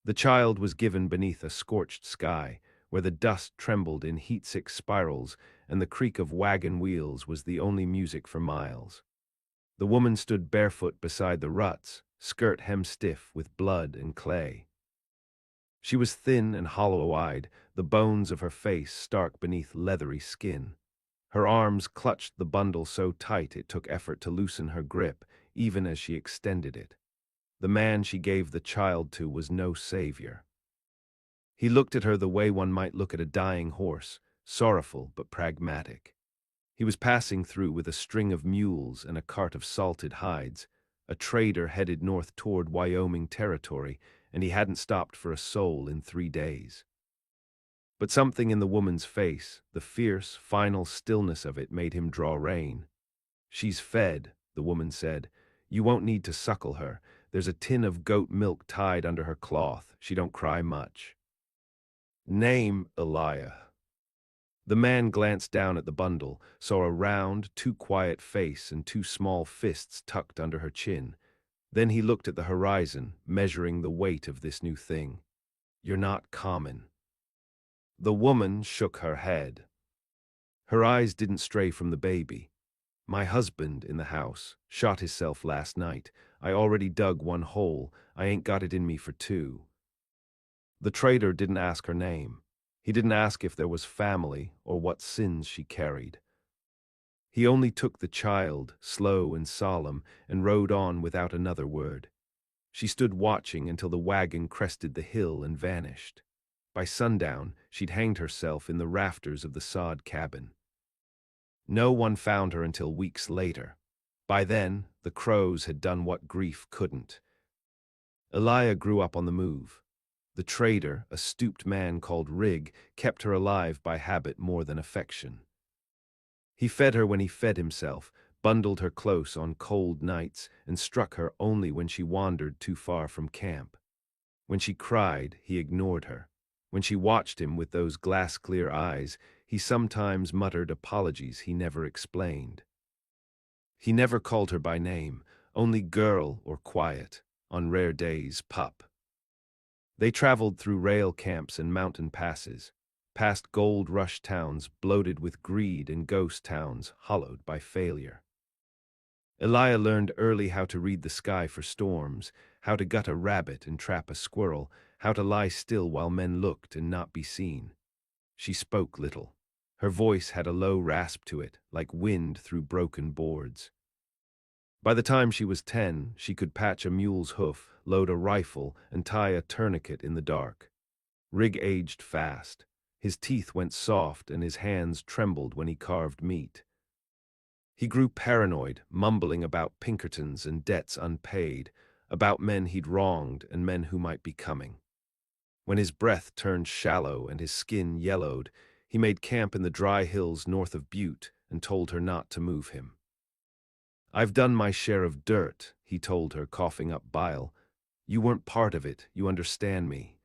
The child was given beneath a scorched sky, where the dust trembled in heat-sick spirals and the creak of wagon wheels was the only music for miles. The woman stood barefoot beside the ruts, skirt hem-stiff with blood and clay. She was thin and hollow-eyed, the bones of her face stark beneath leathery skin. Her arms clutched the bundle so tight it took effort to loosen her grip, even as she extended it. The man she gave the child to was no savior. He looked at her the way one might look at a dying horse, sorrowful but pragmatic. He was passing through with a string of mules and a cart of salted hides, a trader headed north toward Wyoming territory, and he hadn't stopped for a soul in 3 days. But something in the woman's face, the fierce, final stillness of it, made him draw rein. "She's fed," the woman said. "You won't need to suckle her. There's a tin of goat milk tied under her cloth. She don't cry much." "Name Elijah." The man glanced down at the bundle, saw a round, too quiet face and 2 small fists tucked under her chin. Then he looked at the horizon, measuring the weight of this new thing. "You're not common." The woman shook her head. Her eyes didn't stray from the baby. "My husband in the house shot himself last night. I already dug 1 hole. I ain't got it in me for 2. The trader didn't ask her name. He didn't ask if there was family or what sins she carried. He only took the child, slow and solemn, and rode on without another word. She stood watching until the wagon crested the hill and vanished. By sundown, she'd hanged herself in the rafters of the sod cabin. No one found her until weeks later. By then, the crows had done what grief couldn't. Elijah grew up on the move. The trader, a stooped man called Rig, kept her alive by habit more than affection. He fed her when he fed himself, bundled her close on cold nights, and struck her only when she wandered too far from camp. When she cried, he ignored her. When she watched him with those glass-clear eyes, he sometimes muttered apologies he never explained. He never called her by name, only girl or quiet, on rare days, pup. They traveled through rail camps and mountain passes, past gold-rush towns bloated with greed and ghost towns hollowed by failure. Elijah learned early how to read the sky for storms, how to gut a rabbit and trap a squirrel, how to lie still while men looked and not be seen. She spoke little. Her voice had a low rasp to it, like wind through broken boards. By the time she was 10, she could patch a mule's hoof, load a rifle, and tie a tourniquet in the dark. Rig aged fast. His teeth went soft and his hands trembled when he carved meat. He grew paranoid, mumbling about Pinkertons and debts unpaid, about men he'd wronged and men who might be coming. When his breath turned shallow and his skin yellowed, he made camp in the dry hills north of Butte and told her not to move him. "I've done my share of dirt," he told her, coughing up bile. "You weren't part of it, you understand me."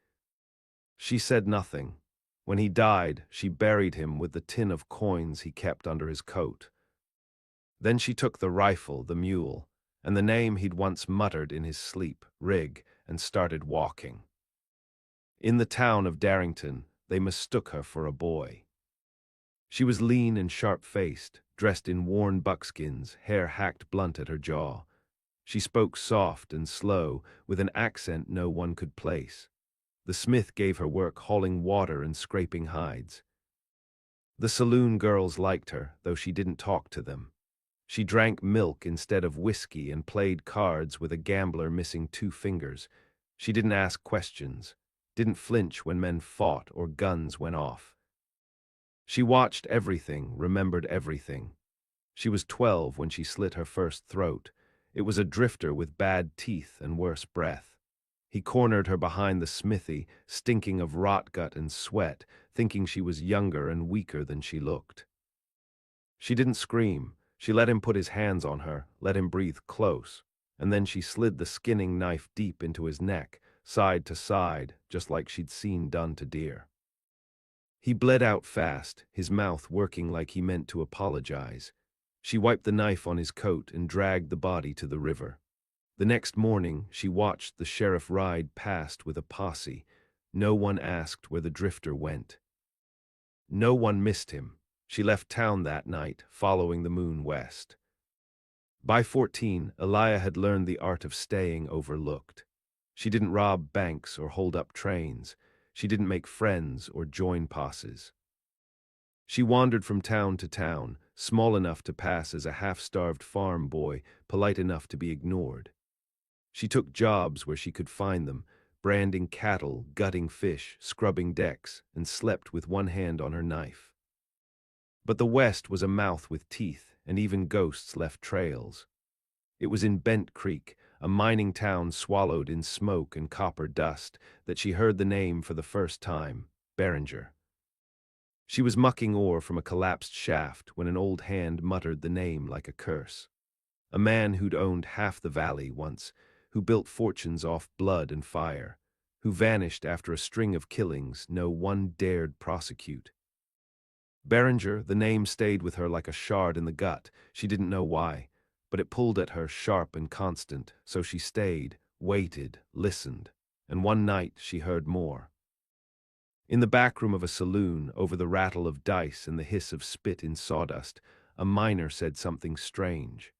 She said nothing. When he died, she buried him with the tin of coins he kept under his coat. Then she took the rifle, the mule, and the name he'd once muttered in his sleep, Rig, and started walking. In the town of Darrington, they mistook her for a boy. She was lean and sharp-faced, dressed in worn buckskins, hair hacked blunt at her jaw. She spoke soft and slow, with an accent no one could place. The smith gave her work hauling water and scraping hides. The saloon girls liked her, though she didn't talk to them. She drank milk instead of whiskey and played cards with a gambler missing 2 fingers. She didn't ask questions, didn't flinch when men fought or guns went off. She watched everything, remembered everything. She was 12 when she slit her first throat. It was a drifter with bad teeth and worse breath. He cornered her behind the smithy, stinking of rot gut and sweat, thinking she was younger and weaker than she looked. She didn't scream. She let him put his hands on her, let him breathe close, and then she slid the skinning knife deep into his neck, side to side, just like she'd seen done to deer. He bled out fast, his mouth working like he meant to apologize. She wiped the knife on his coat and dragged the body to the river. The next morning, she watched the sheriff ride past with a posse. No one asked where the drifter went. No one missed him. She left town that night, following the moon west. By 14, Elia had learned the art of staying overlooked. She didn't rob banks or hold up trains. She didn't make friends or join posses. She wandered from town to town, small enough to pass as a half-starved farm boy, polite enough to be ignored. She took jobs where she could find them, branding cattle, gutting fish, scrubbing decks, and slept with one hand on her knife. But the West was a mouth with teeth, and even ghosts left trails. It was in Bent Creek, a mining town swallowed in smoke and copper dust, that she heard the name for the first time, Beringer. She was mucking ore from a collapsed shaft when an old hand muttered the name like a curse. A man who'd owned half the valley once, who built fortunes off blood and fire, who vanished after a string of killings no one dared prosecute. Beringer, the name stayed with her like a shard in the gut. She didn't know why, but it pulled at her sharp and constant, so she stayed, waited, listened, and one night she heard more. In the back room of a saloon, over the rattle of dice and the hiss of spit in sawdust, a miner said something strange.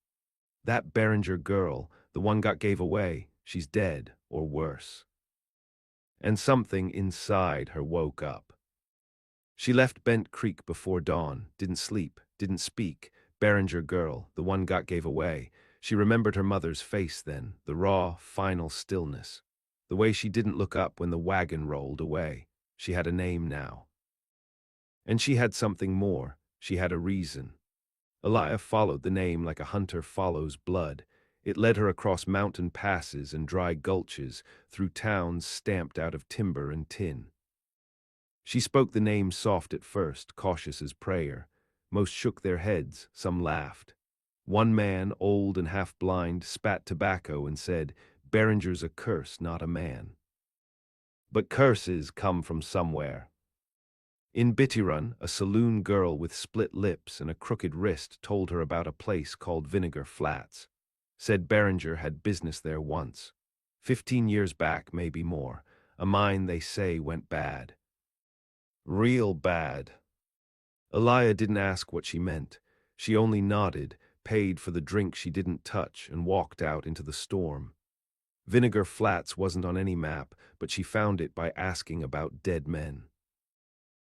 "That Beringer girl, the one got gave away, she's dead, or worse." And something inside her woke up. She left Bent Creek before dawn, didn't sleep, didn't speak. Beringer girl, the one got gave away. She remembered her mother's face then, the raw, final stillness. The way she didn't look up when the wagon rolled away. She had a name now. And she had something more. She had a reason. Elia followed the name like a hunter follows blood. It led her across mountain passes and dry gulches, through towns stamped out of timber and tin. She spoke the name soft at first, cautious as prayer. Most shook their heads, some laughed. One man, old and half-blind, spat tobacco and said, "Beringer's a curse, not a man." But curses come from somewhere. In Bittirun, a saloon girl with split lips and a crooked wrist told her about a place called Vinegar Flats. Said Beringer had business there once. 15 years back, maybe more. A mine they say went bad. Real bad. Elia didn't ask what she meant. She only nodded, paid for the drink she didn't touch, and walked out into the storm. Vinegar Flats wasn't on any map, but she found it by asking about dead men.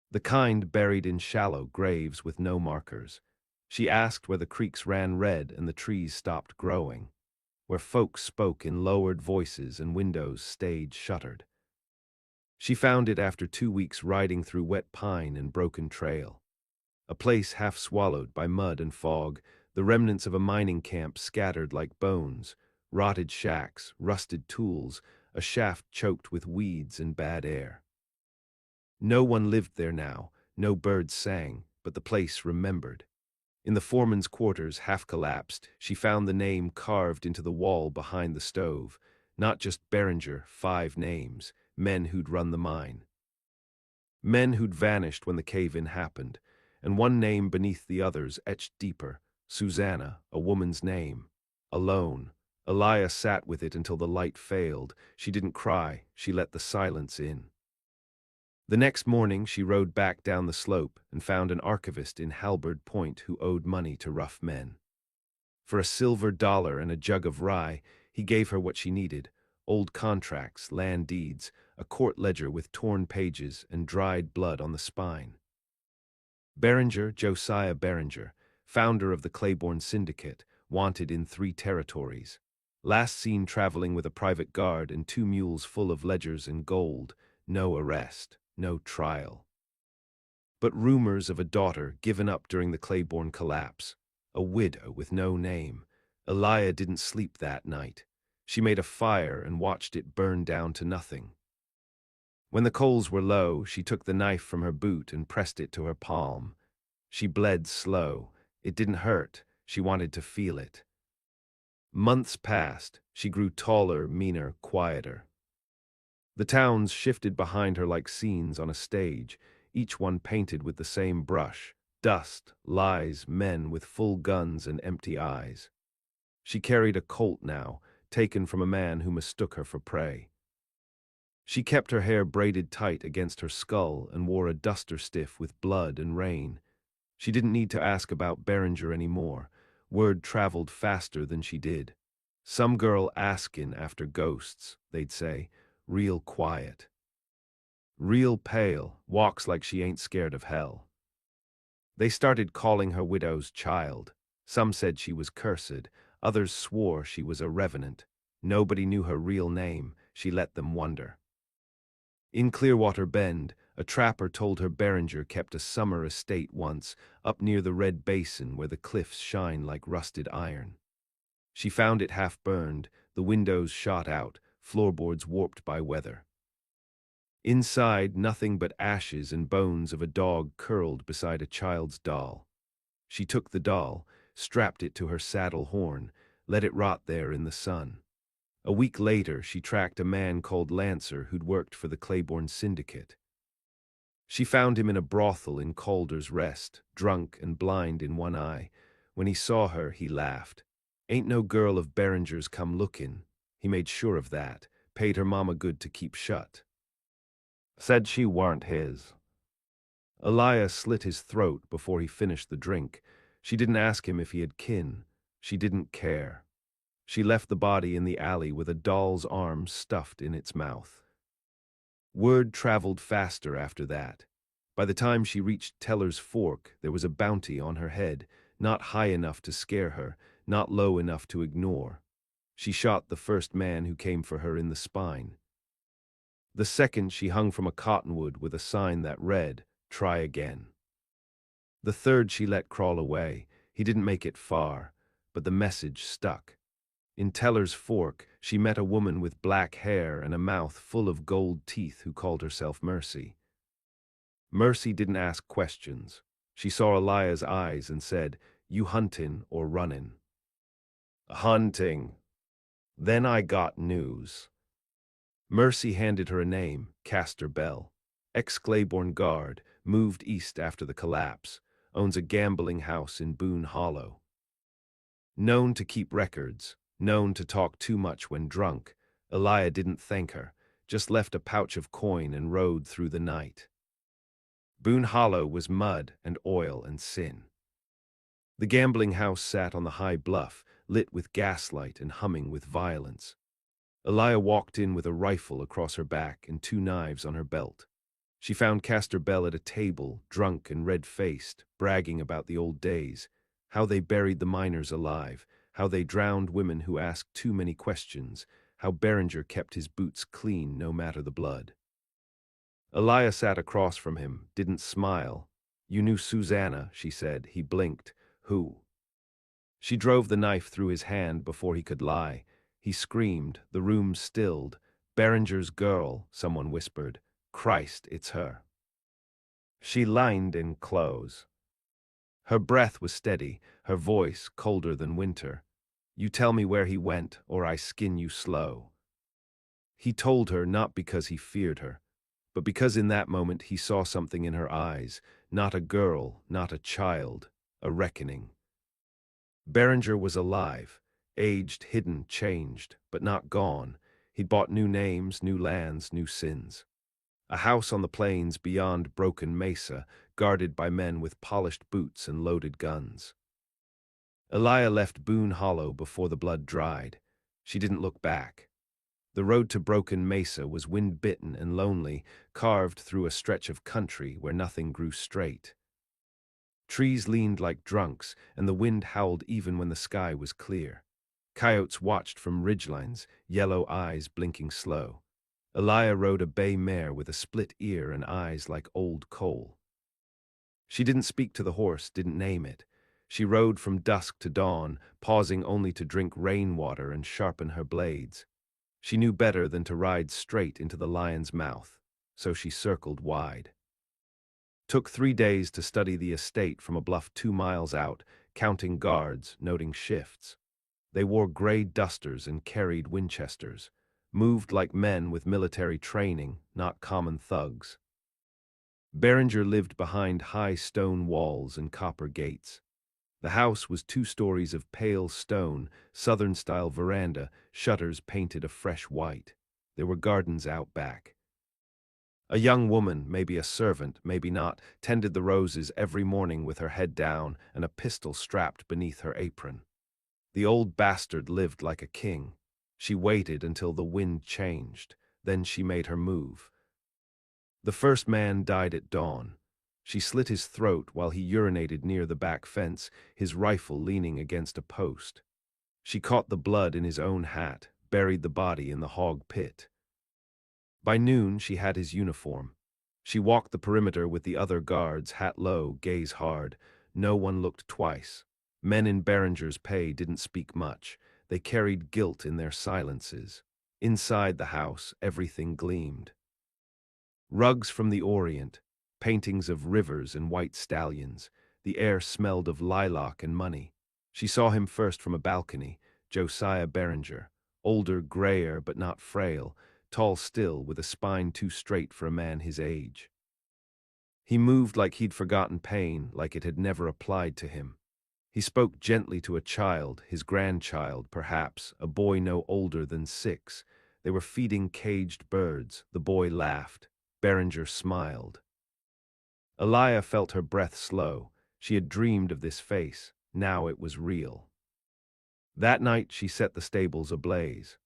The kind buried in shallow graves with no markers. She asked where the creeks ran red and the trees stopped growing, where folks spoke in lowered voices and windows stayed shuttered. She found it after 2 weeks riding through wet pine and broken trail. A place half swallowed by mud and fog, the remnants of a mining camp scattered like bones, rotted shacks, rusted tools, a shaft choked with weeds and bad air. No one lived there now, no birds sang, but the place remembered. In the foreman's quarters, half collapsed, she found the name carved into the wall behind the stove. Not just Beringer, 5 names, men who'd run the mine. Men who'd vanished when the cave-in happened, and one name beneath the others etched deeper, Susanna, a woman's name. Alone. Elia sat with it until the light failed. She didn't cry, she let the silence in. The next morning she rode back down the slope and found an archivist in Halberd Point who owed money to rough men. For a silver dollar and a jug of rye, he gave her what she needed: old contracts, land deeds, a court ledger with torn pages and dried blood on the spine. Beringer, Josiah Beringer, founder of the Claiborne Syndicate, wanted in 3 territories. Last seen traveling with a private guard and 2 mules full of ledgers and gold. No arrest, no trial. But rumors of a daughter given up during the Claiborne collapse. A widow with no name. Elia didn't sleep that night. She made a fire and watched it burn down to nothing. When the coals were low, she took the knife from her boot and pressed it to her palm. She bled slow. It didn't hurt. She wanted to feel it. Months passed. She grew taller, meaner, quieter. The towns shifted behind her like scenes on a stage, each one painted with the same brush: dust, lies, men with full guns and empty eyes. She carried a Colt now, taken from a man who mistook her for prey. She kept her hair braided tight against her skull and wore a duster stiff with blood and rain. She didn't need to ask about Berenger anymore. Word traveled faster than she did. Some girl askin' after ghosts, they'd say, real quiet. Real pale, walks like she ain't scared of hell. They started calling her widow's child. Some said she was cursed, others swore she was a revenant. Nobody knew her real name, she let them wonder. In Clearwater Bend, a trapper told her Berenger kept a summer estate once, up near the Red Basin where the cliffs shine like rusted iron. She found it half burned, the windows shot out, floorboards warped by weather. Inside, nothing but ashes and bones of a dog curled beside a child's doll. She took the doll, strapped it to her saddle horn, let it rot there in the sun. A week later, she tracked a man called Lancer who'd worked for the Claiborne Syndicate. She found him in a brothel in Calder's Rest, drunk and blind in one eye. When he saw her, he laughed. Ain't no girl of Berenger's come lookin'. He made sure of that, paid her mama good to keep shut. Said she warn't his. Elias slit his throat before he finished the drink. She didn't ask him if he had kin. She didn't care. She left the body in the alley with a doll's arm stuffed in its mouth. Word traveled faster after that. By the time she reached Teller's Fork, there was a bounty on her head, not high enough to scare her, not low enough to ignore. She shot the first man who came for her in the spine. The second she hung from a cottonwood with a sign that read, "Try again." The third she let crawl away. He didn't make it far, but the message stuck. In Teller's Fork, she met a woman with black hair and a mouth full of gold teeth who called herself Mercy. Mercy didn't ask questions. She saw Eliah's eyes and said, "You huntin' or runnin'?" "Hunting. Then I got news." Mercy handed her a name, Castor Bell. Ex-Claiborne guard, moved east after the collapse, owns a gambling house in Boone Hollow. Known to keep records, known to talk too much when drunk, Eliah didn't thank her, just left a pouch of coin and rode through the night. Boone Hollow was mud and oil and sin. The gambling house sat on the high bluff, lit with gaslight and humming with violence. Eliah walked in with a rifle across her back and 2 knives on her belt. She found Castor Bell at a table, drunk and red-faced, bragging about the old days, how they buried the miners alive, how they drowned women who asked too many questions, how Berenger kept his boots clean no matter the blood. Eliah sat across from him, didn't smile. "You knew Susanna," she said. He blinked. "Who?" She drove the knife through his hand before he could lie. He screamed, the room stilled. "Berenger's girl," someone whispered. "Christ, it's her." She lined in clothes. Her breath was steady, her voice colder than winter. "You tell me where he went, or I skin you slow." He told her not because he feared her, but because in that moment he saw something in her eyes, not a girl, not a child, a reckoning. Berenger was alive, aged, hidden, changed, but not gone. He'd bought new names, new lands, new sins. A house on the plains beyond Broken Mesa, guarded by men with polished boots and loaded guns. Eliah left Boone Hollow before the blood dried. She didn't look back. The road to Broken Mesa was wind-bitten and lonely, carved through a stretch of country where nothing grew straight. Trees leaned like drunks, and the wind howled even when the sky was clear. Coyotes watched from ridgelines, yellow eyes blinking slow. Eliah rode a bay mare with a split ear and eyes like old coal. She didn't speak to the horse, didn't name it. She rode from dusk to dawn, pausing only to drink rainwater and sharpen her blades. She knew better than to ride straight into the lion's mouth, so she circled wide. Took 3 days to study the estate from a bluff 2 miles out, counting guards, noting shifts. They wore gray dusters and carried Winchesters, moved like men with military training, not common thugs. Berenger lived behind high stone walls and copper gates. The house was 2 stories of pale stone, southern-style veranda, shutters painted a fresh white. There were gardens out back. A young woman, maybe a servant, maybe not, tended the roses every morning with her head down and a pistol strapped beneath her apron. The old bastard lived like a king. She waited until the wind changed. Then she made her move. The first man died at dawn. She slit his throat while he urinated near the back fence, his rifle leaning against a post. She caught the blood in his own hat, buried the body in the hog pit. By noon, she had his uniform. She walked the perimeter with the other guards, hat low, gaze hard. No one looked twice. Men in Behringer's pay didn't speak much. They carried guilt in their silences. Inside the house, everything gleamed. Rugs from the Orient, paintings of rivers and white stallions. The air smelled of lilac and money. She saw him first from a balcony, Josiah Behringer, older, grayer but not frail, tall still, with a spine too straight for a man his age. He moved like he'd forgotten pain, like it had never applied to him. He spoke gently to a child, his grandchild, perhaps, a boy no older than 6. They were feeding caged birds. The boy laughed. Behringer smiled. Elia felt her breath slow. She had dreamed of this face. Now it was real. That night she set the stables ablaze.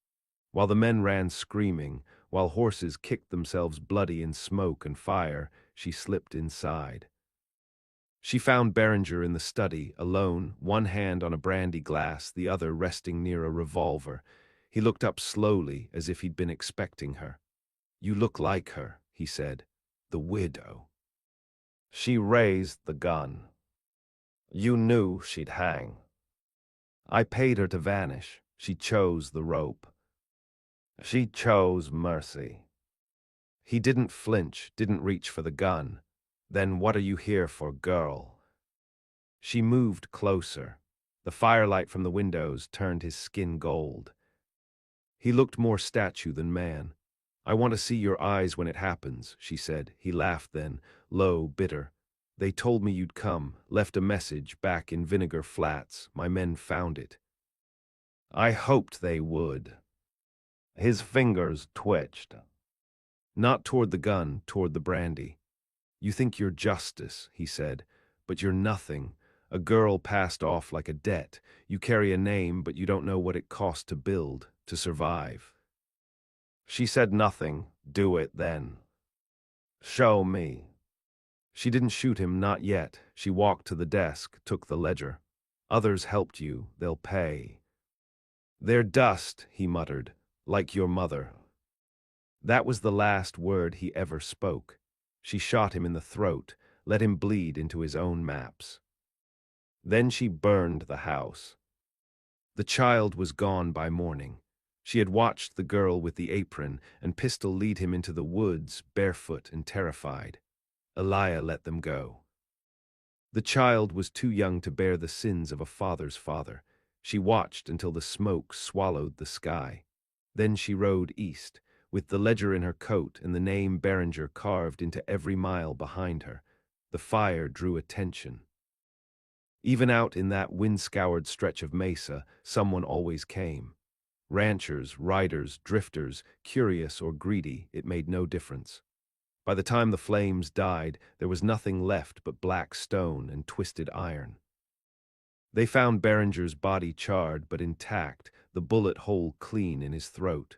While the men ran screaming, while horses kicked themselves bloody in smoke and fire, she slipped inside. She found Behringer in the study, alone, one hand on a brandy glass, the other resting near a revolver. He looked up slowly, as if he'd been expecting her. "You look like her," he said. "The widow." She raised the gun. "You knew she'd hang." "I paid her to vanish. She chose the rope." "She chose mercy." He didn't flinch, didn't reach for the gun. "Then what are you here for, girl?" She moved closer. The firelight from the windows turned his skin gold. He looked more statue than man. "I want to see your eyes when it happens," she said. He laughed then, low, bitter. "They told me you'd come, left a message back in Vinegar Flats. My men found it." "I hoped they would." His fingers twitched. Not toward the gun, toward the brandy. "You think you're justice," he said, "but you're nothing. A girl passed off like a debt. You carry a name, but you don't know what it cost to build, to survive." She said nothing. "Do it, then." "Show me." She didn't shoot him, not yet. She walked to the desk, took the ledger. "Others helped you. They'll pay." "They're dust," he muttered, "like your mother." That was the last word he ever spoke. She shot him in the throat, let him bleed into his own maps. Then she burned the house. The child was gone by morning. She had watched the girl with the apron and pistol lead him into the woods, barefoot and terrified. Elia let them go. The child was too young to bear the sins of a father's father. She watched until the smoke swallowed the sky. Then she rode east, with the ledger in her coat and the name Behringer carved into every mile behind her. The fire drew attention. Even out in that wind-scoured stretch of mesa, someone always came. Ranchers, riders, drifters, curious or greedy, it made no difference. By the time the flames died, there was nothing left but black stone and twisted iron. They found Behringer's body charred but intact, the bullet hole clean in his throat.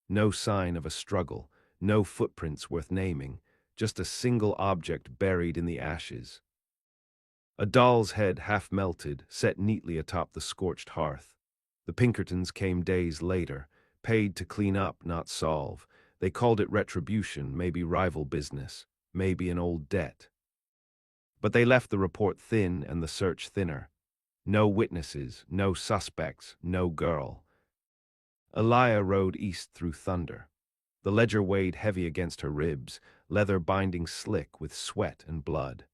No sign of a struggle, no footprints worth naming, just a single object buried in the ashes. A doll's head half melted, set neatly atop the scorched hearth. The Pinkertons came days later, paid to clean up, not solve. They called it retribution, maybe rival business, maybe an old debt. But they left the report thin and the search thinner. No witnesses, no suspects, no girl. Elia rode east through thunder. The ledger weighed heavy against her ribs, leather binding slick with sweat and blood.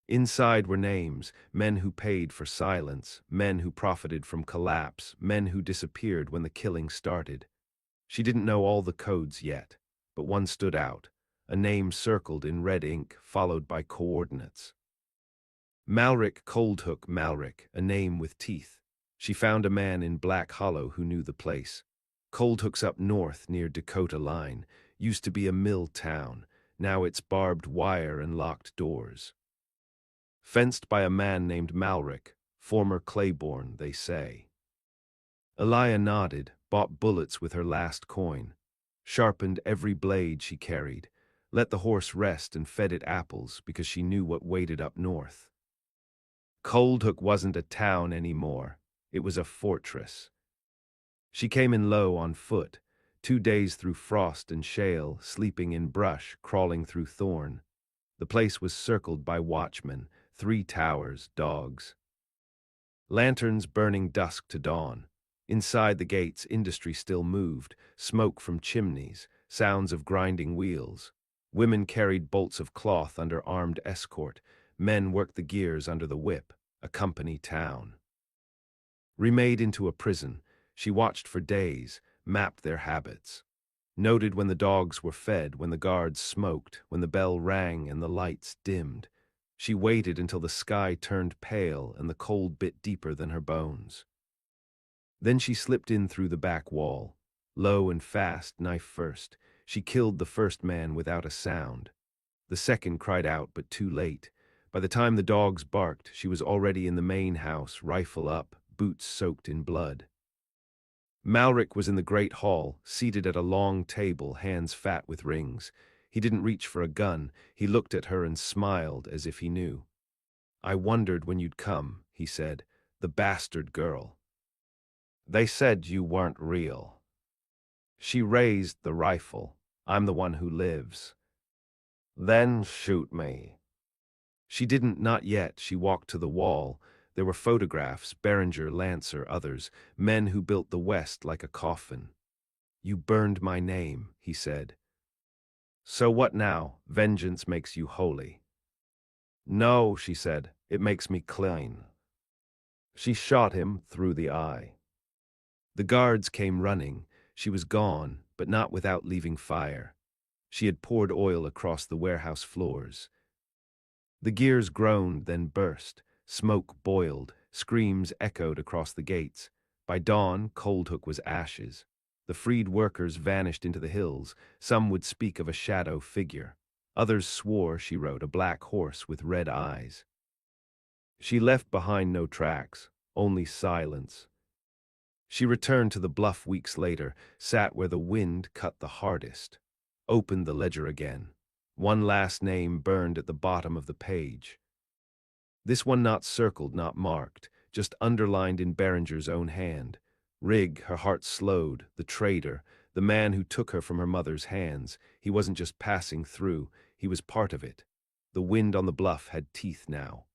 Inside were names, men who paid for silence, men who profited from collapse, men who disappeared when the killing started. She didn't know all the codes yet, but one stood out, a name circled in red ink, followed by coordinates. Malric Coldhook Malric, a name with teeth. She found a man in Black Hollow who knew the place. Coldhook's up north near Dakota line. Used to be a mill town. Now it's barbed wire and locked doors. Fenced by a man named Malric, former Claiborne, they say. Elia nodded, bought bullets with her last coin. Sharpened every blade she carried. Let the horse rest and fed it apples because she knew what waited up north. Coldhook wasn't a town anymore. It was a fortress. She came in low on foot, 2 days through frost and shale, sleeping in brush, crawling through thorn. The place was circled by watchmen, 3 towers, dogs. Lanterns burning dusk to dawn. Inside the gates, industry still moved, smoke from chimneys, sounds of grinding wheels. Women carried bolts of cloth under armed escort. Men worked the gears under the whip, a company town. Remade into a prison, she watched for days, mapped their habits. Noted when the dogs were fed, when the guards smoked, when the bell rang and the lights dimmed. She waited until the sky turned pale and the cold bit deeper than her bones. Then she slipped in through the back wall. Low and fast, knife first, she killed the first man without a sound. The second cried out, but too late. By the time the dogs barked, she was already in the main house, rifle up, boots soaked in blood. Malric was in the great hall, seated at a long table, hands fat with rings. He didn't reach for a gun. He looked at her and smiled as if he knew. "I wondered when you'd come," he said, "the bastard girl. They said you weren't real." She raised the rifle. "I'm the one who lives." "Then shoot me." She didn't, not yet. She walked to the wall. There were photographs, Behringer, Lancer, others, men who built the West like a coffin. "You burned my name," he said. "So what now? Vengeance makes you holy." "No," she said, "it makes me clean." She shot him through the eye. The guards came running. She was gone, but not without leaving fire. She had poured oil across the warehouse floors. The gears groaned, then burst. Smoke boiled. Screams echoed across the gates. By dawn, Coldhook was ashes. The freed workers vanished into the hills. Some would speak of a shadow figure. Others swore, she wrote, a black horse with red eyes. She left behind no tracks, only silence. She returned to the bluff weeks later, sat where the wind cut the hardest. Opened the ledger again. One last name burned at the bottom of the page. This one not circled, not marked, just underlined in Behringer's own hand. Rigg, her heart slowed, the traitor, the man who took her from her mother's hands. He wasn't just passing through, he was part of it. The wind on the bluff had teeth now.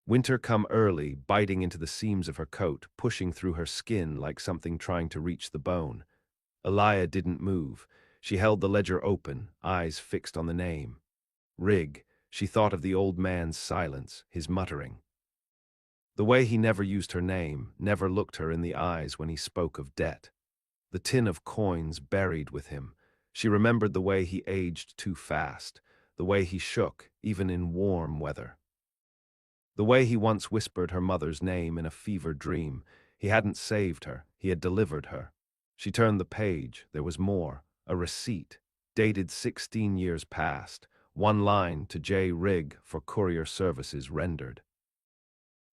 Winter come early, biting into the seams of her coat, pushing through her skin like something trying to reach the bone. Elia didn't move. She held the ledger open, eyes fixed on the name. Rigg. She thought of the old man's silence, his muttering. The way he never used her name, never looked her in the eyes when he spoke of debt. The tin of coins buried with him. She remembered the way he aged too fast, the way he shook, even in warm weather. The way he once whispered her mother's name in a fever dream. He hadn't saved her, he had delivered her. She turned the page. There was more. A receipt, dated 16 years past. One line to J. Rigg for courier services rendered.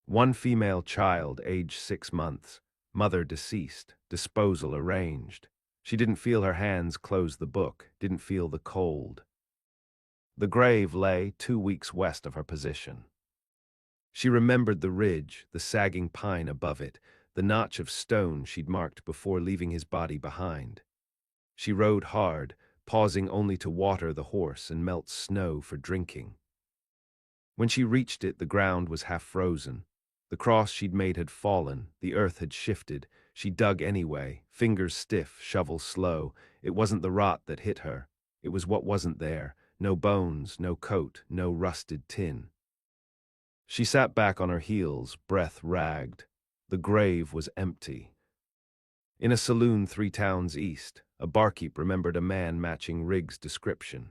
One female child, age 6 months. Mother deceased. Disposal arranged. She didn't feel her hands close the book, didn't feel the cold. The grave lay 2 weeks west of her position. She remembered the ridge, the sagging pine above it, the notch of stone she'd marked before leaving his body behind. She rode hard, pausing only to water the horse and melt snow for drinking. When she reached it, the ground was half frozen. The cross she'd made had fallen, the earth had shifted. She dug anyway, fingers stiff, shovel slow. It wasn't the rot that hit her. It was what wasn't there. No bones, no coat, no rusted tin. She sat back on her heels, breath ragged. The grave was empty. In a saloon 3 towns east, a barkeep remembered a man matching Rigg's description.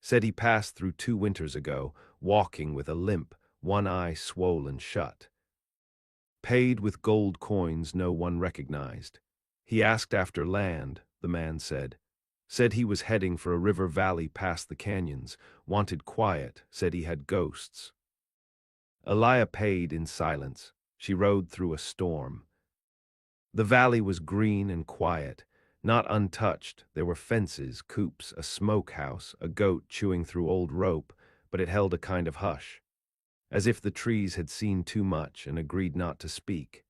Said he passed through 2 winters ago, walking with a limp, one eye swollen shut. Paid with gold coins no one recognized. He asked after land, the man said. Said he was heading for a river valley past the canyons, wanted quiet, said he had ghosts. Elia paid in silence. She rode through a storm. The valley was green and quiet, not untouched. There were fences, coops, a smokehouse, a goat chewing through old rope, but it held a kind of hush, as if the trees had seen too much and agreed not to speak.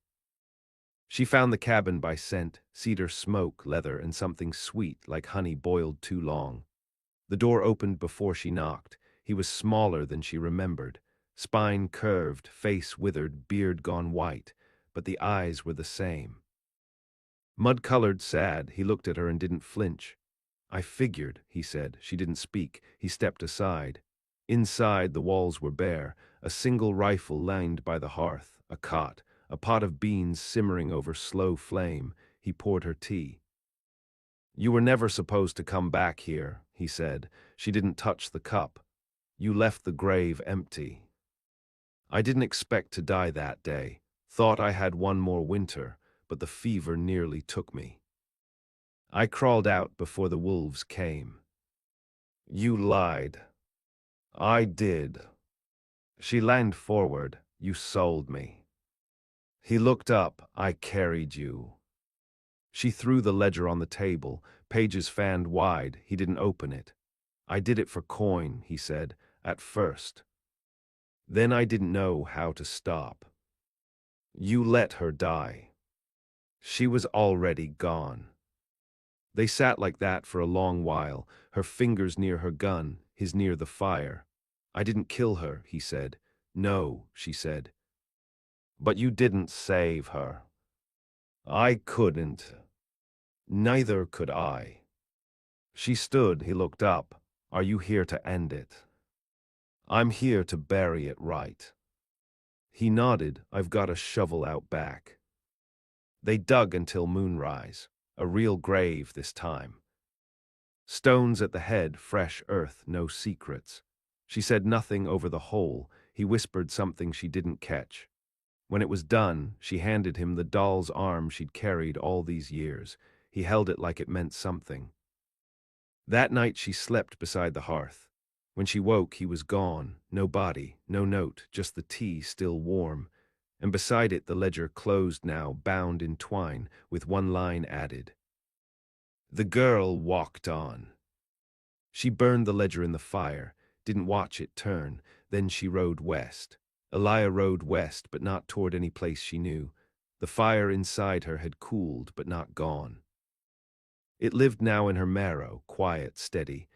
She found the cabin by scent, cedar smoke, leather, and something sweet like honey boiled too long. The door opened before she knocked. He was smaller than she remembered, spine curved, face withered, beard gone white, but the eyes were the same. Mud-colored, sad, he looked at her and didn't flinch. I figured, he said. She didn't speak. He stepped aside. Inside, the walls were bare, a single rifle lined by the hearth, a cot, a pot of beans simmering over slow flame. He poured her tea. You were never supposed to come back here, he said. She didn't touch the cup. You left the grave empty. I didn't expect to die that day. Thought I had one more winter, but the fever nearly took me. I crawled out before the wolves came. You lied. I did. She leaned forward. You sold me. He looked up. I carried you. She threw the ledger on the table, pages fanned wide. He didn't open it. I did it for coin, he said, at first. Then I didn't know how to stop. You let her die. She was already gone. They sat like that for a long while, her fingers near her gun, his near the fire. I didn't kill her, he said. No, she said. But you didn't save her. I couldn't. Neither could I. She stood, he looked up. Are you here to end it? I'm here to bury it right. He nodded. I've got a shovel out back. They dug until moonrise. A real grave this time. Stones at the head, fresh earth, no secrets. She said nothing over the hole. He whispered something she didn't catch. When it was done, she handed him the doll's arm she'd carried all these years. He held it like it meant something. That night she slept beside the hearth. When she woke, he was gone. No body, no note, just the tea still warm. And beside it the ledger closed now, bound in twine, with one line added. The girl walked on. She burned the ledger in the fire, didn't watch it turn. Then she rode west. Elia rode west, but not toward any place she knew. The fire inside her had cooled, but not gone. It lived now in her marrow, quiet, steady,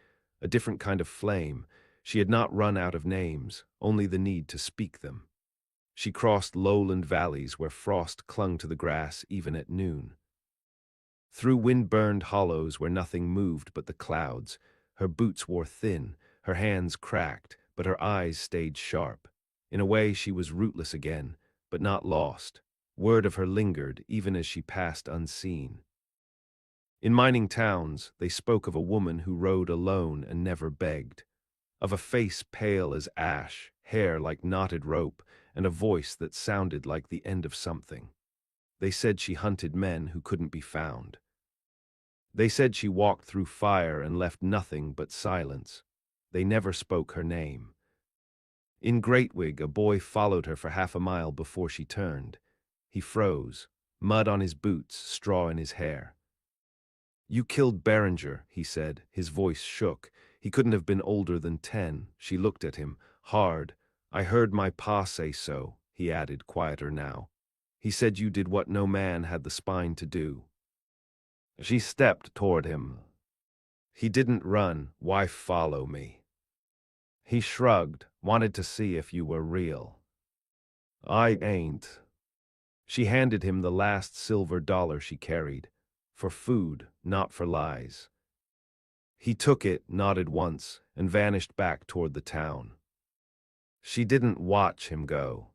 a different kind of flame. She had not run out of names, only the need to speak them. She crossed lowland valleys where frost clung to the grass even at noon. Through wind-burned hollows where nothing moved but the clouds, her boots wore thin, her hands cracked, but her eyes stayed sharp. In a way she was rootless again, but not lost. Word of her lingered, even as she passed unseen. In mining towns, they spoke of a woman who rode alone and never begged, of a face pale as ash, hair like knotted rope, and a voice that sounded like the end of something. They said she hunted men who couldn't be found. They said she walked through fire and left nothing but silence. They never spoke her name. In Greatwig, a boy followed her for half a mile before she turned. He froze, mud on his boots, straw in his hair. You killed Berenger, he said. His voice shook. He couldn't have been older than 10. She looked at him, hard. I heard my pa say so, he added, quieter now. He said you did what no man had the spine to do. She stepped toward him. He didn't run. Why follow me? He shrugged, wanted to see if you were real. I ain't. She handed him the last silver dollar she carried. For food, not for lies. He took it, nodded once, and vanished back toward the town. She didn't watch him go.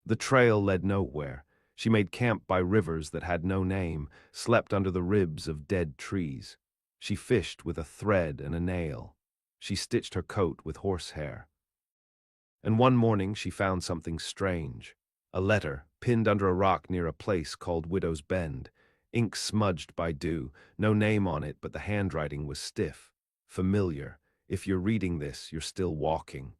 The trail led nowhere. She made camp by rivers that had no name, slept under the ribs of dead trees. She fished with a thread and a nail. She stitched her coat with horsehair. And one morning she found something strange. A letter, pinned under a rock near a place called Widow's Bend. Ink smudged by dew, no name on it, but the handwriting was stiff, familiar. If you're reading this, you're still walking.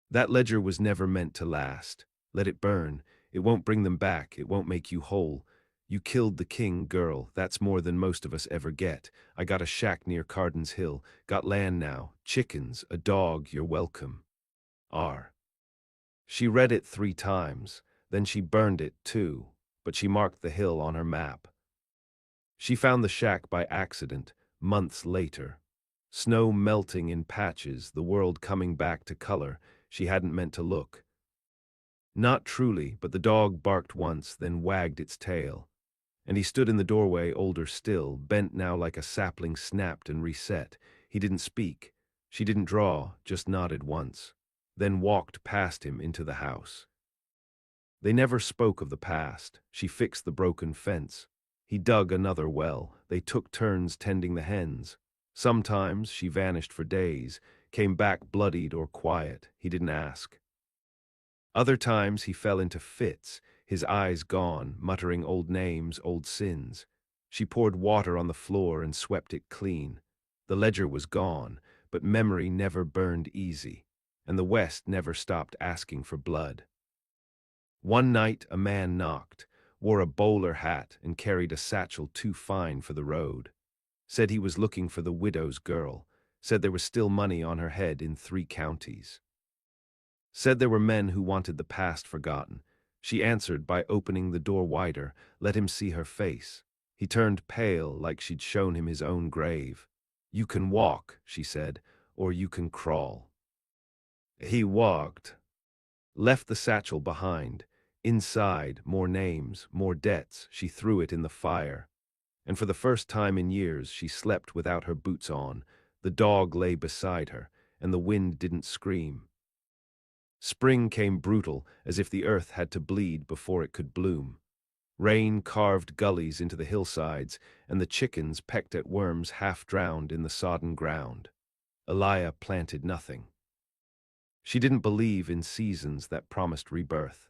That ledger was never meant to last. Let it burn. It won't bring them back. It won't make you whole. You killed the king, girl. That's more than most of us ever get. I got a shack near Cardin's Hill. Got land now. Chickens. A dog. You're welcome. R. She read it 3 times. Then she burned it, too. But she marked the hill on her map. She found the shack by accident, months later. Snow melting in patches, the world coming back to color. She hadn't meant to look. Not truly, but the dog barked once, then wagged its tail. And he stood in the doorway, older still, bent now like a sapling snapped and reset. He didn't speak. She didn't draw, just nodded once. Then walked past him into the house. They never spoke of the past. She fixed the broken fence. He dug another well. They took turns tending the hens. Sometimes she vanished for days, came back bloodied or quiet. He didn't ask. Other times he fell into fits, his eyes gone, muttering old names, old sins. She poured water on the floor and swept it clean. The ledger was gone, but memory never burned easy, and the West never stopped asking for blood. One night a man knocked, wore a bowler hat and carried a satchel too fine for the road. Said he was looking for the widow's girl, said there was still money on her head in 3 counties. Said there were men who wanted the past forgotten. She answered by opening the door wider, let him see her face. He turned pale like she'd shown him his own grave. You can walk, she said, or you can crawl. He walked. Left the satchel behind. Inside, more names, more debts. She threw it in the fire. And for the first time in years, she slept without her boots on. The dog lay beside her, and the wind didn't scream. Spring came brutal, as if the earth had to bleed before it could bloom. Rain carved gullies into the hillsides, and the chickens pecked at worms half drowned in the sodden ground. Elia planted nothing. She didn't believe in seasons that promised rebirth.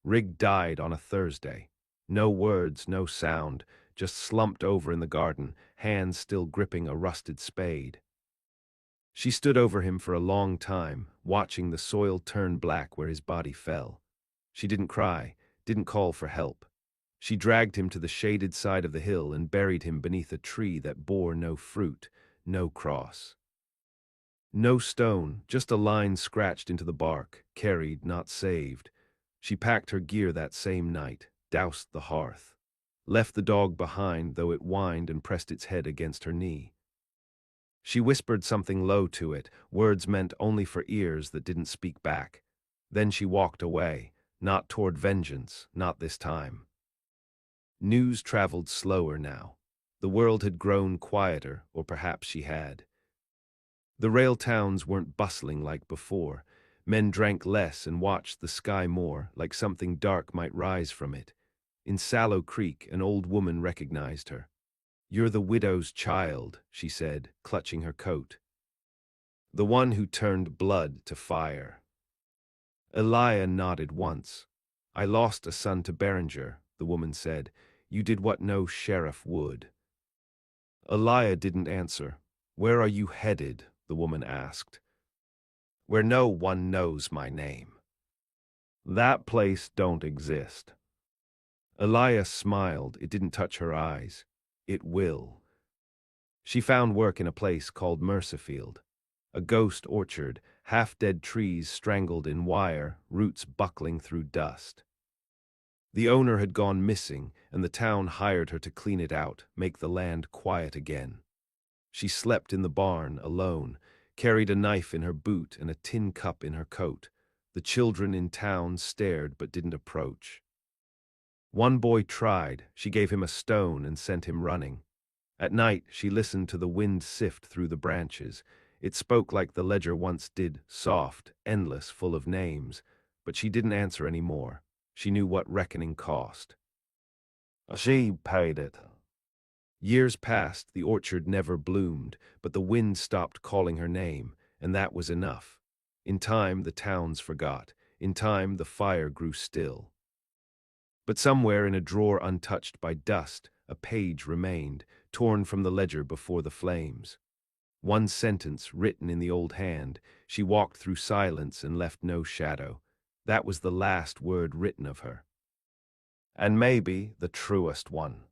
Rig died on a Thursday. No words, no sound, just slumped over in the garden, hands still gripping a rusted spade. She stood over him for a long time, watching the soil turn black where his body fell. She didn't cry, didn't call for help. She dragged him to the shaded side of the hill and buried him beneath a tree that bore no fruit, no cross. No stone, just a line scratched into the bark, carried, not saved. She packed her gear that same night, doused the hearth. Left the dog behind, though it whined and pressed its head against her knee. She whispered something low to it, words meant only for ears that didn't speak back. Then she walked away, not toward vengeance, not this time. News traveled slower now. The world had grown quieter, or perhaps she had. The rail towns weren't bustling like before. Men drank less and watched the sky more, like something dark might rise from it. In Sallow Creek, an old woman recognized her. You're the widow's child, she said, clutching her coat. The one who turned blood to fire. Elia nodded once. I lost a son to Berenger, the woman said. You did what no sheriff would. Elia didn't answer. Where are you headed? The woman asked. Where no one knows my name. That place don't exist. Elia smiled. It didn't touch her eyes. It will. She found work in a place called Mercerfield. A ghost orchard, half-dead trees strangled in wire, roots buckling through dust. The owner had gone missing, and the town hired her to clean it out, make the land quiet again. She slept in the barn, alone, carried a knife in her boot and a tin cup in her coat. The children in town stared but didn't approach. One boy tried. She gave him a stone and sent him running. At night, she listened to the wind sift through the branches. It spoke like the ledger once did, soft, endless, full of names. But she didn't answer any more. She knew what reckoning cost. She paid it. Years passed, the orchard never bloomed, but the wind stopped calling her name, and that was enough. In time, the towns forgot. In time, the fire grew still. But somewhere in a drawer untouched by dust, a page remained, torn from the ledger before the flames. One sentence written in the old hand: she walked through silence and left no shadow. That was the last word written of her. And maybe the truest one.